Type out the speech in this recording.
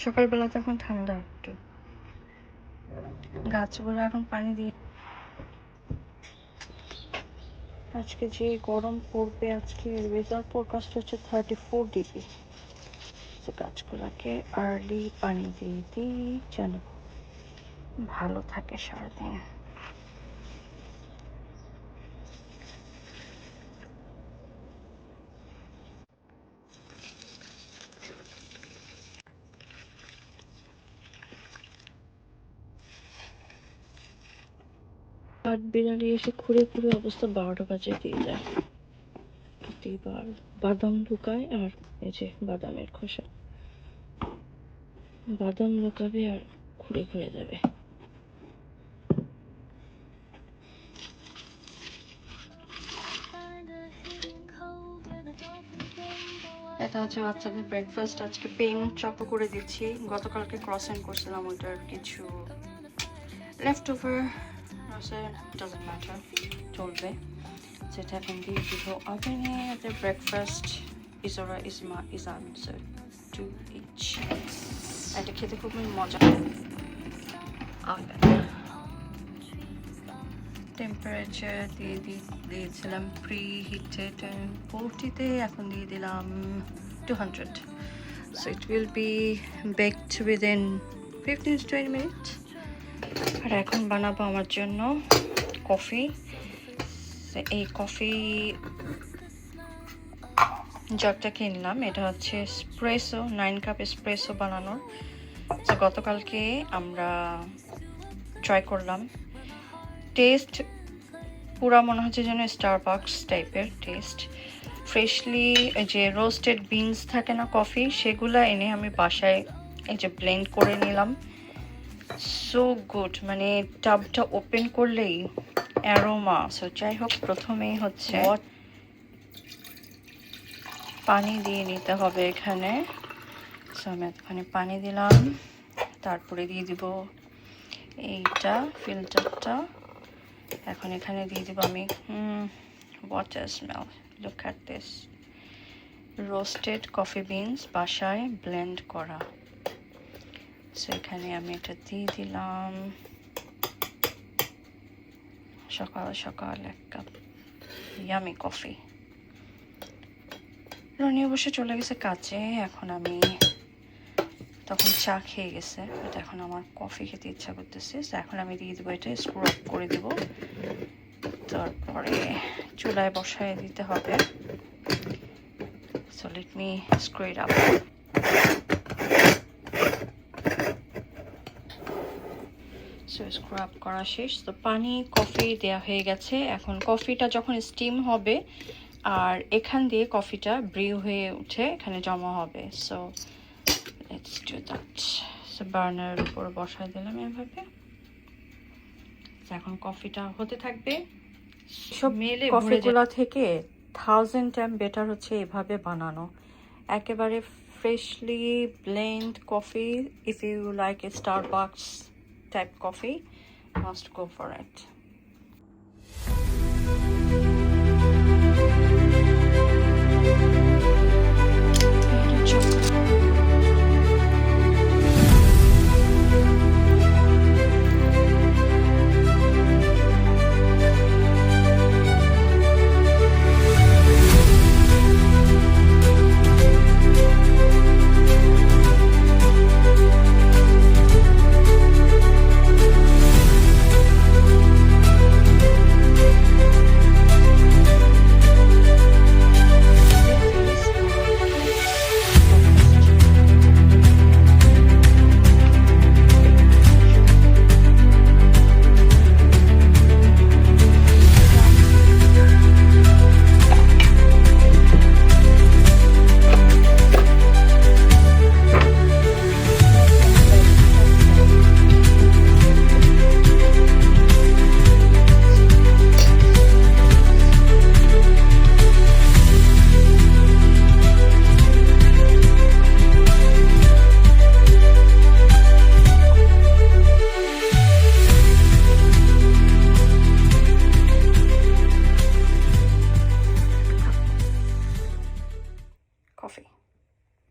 সকালবেলা তো এখন ঠান্ডা একটু, গাছগুলো এখন পানি দিয়ে। আজকে যে গরম পড়বে, আজকে ওয়েদার ফোরকাস্ট হচ্ছে 34 ডিগ্রি। তো গাছগুলোকে আর্লি পানি দিয়ে দিই যেন ভালো থাকে সারাদিন। কাঠ বিড়ালি এসে খুঁড়ে খুঁড়ে অবস্থা 12টা বাজে দিয়ে যায়। এবার বাদাম ঢুকায় আর এই যে বাদামের খোসা, বাদাম লুকাবে আর খুঁড়ে খুঁড়ে যাবে। এটা হচ্ছে বাচ্চাদের ব্রেকফাস্ট। আজকে পেন চপ করে দিচ্ছি, গতকালকে ক্রসেন্ট করছিলাম, ওটার কিছু লেফট ওভার আছে, ডাজন্ট ম্যাটার, চলবে। যেটা এখন দিয়ে দিব ওভেনে। এদের ব্রেকফাস্ট ইজরা ইসমা ইজান, সো 2 ইচ। এটা খেতে খুবই মজা। টেম্পারেচার দিয়েছিলাম প্রি হিটেড 40-তে, এখন দিয়ে দিলাম 200, so it will be baked within 15 to 20 minutes. আর এখন বানাবো আমার জন্য কফি। এই কফি জগটা কিনলাম, এটা হচ্ছে এসপ্রেসো, 9 কাপ এসপ্রেসো বানানোর। তো গতকালকে আমরা ট্রাই করলাম, টেস্ট পুরা মনে হচ্ছে যেন স্টারবাকস টাইপের টেস্ট। ফ্রেশলি যে রোস্টেড বিনস থাকে না কফি, সেগুলো এনে আমি বাসায় এই যে ব্লেন্ড করে নিলাম। সো গুড, মানে টাবটা ওপেন করলেই অ্যারোমা। সো যাই হোক, প্রথমেই হচ্ছে পানি দিয়ে নিতে হবে এখানে। সো আমি এখানে পানি দিলাম, তারপরে দিয়ে দিব এইটা ফিল্টারটা। এখন এখানে দিয়ে দিব আমি water smell, look at this, roasted coffee beans বাসায় ব্লেন্ড করা। সো এখানে আমি এটা দিয়ে দিলাম। সকাল সকাল 1 কাপ ইয়ামি কফি। রনি অবশ্য চলে গেছে কাজে, এখন আমি তখন চা খেয়ে গেছে, বাট এখন আমার কফি খেতে ইচ্ছা করতেছে। এখন আমি দিয়ে দেবো এটা, স্ক্রু আপ করে দেবো, তারপরে চুলায় বসায় দিতে হবে। So let me screw it up. So screw up করা শেষ। তো পানি কফি দেওয়া হয়ে গেছে। এখন কফিটা যখন স্টিম হবে আর এখান দিয়ে কফিটা ব্রিউ হয়ে উঠে এখানে জমা হবে। So let's do that. So বার্নারের উপর বসায় দিলাম এভাবে। এখন কফিটা হতে থাকবে। সব মেলে কফিগুলো থেকে 1000 টাইম বেটার হচ্ছে এভাবে বানানো, একেবারে freshly blend coffee. If you like a Starbucks type coffee, must go for it.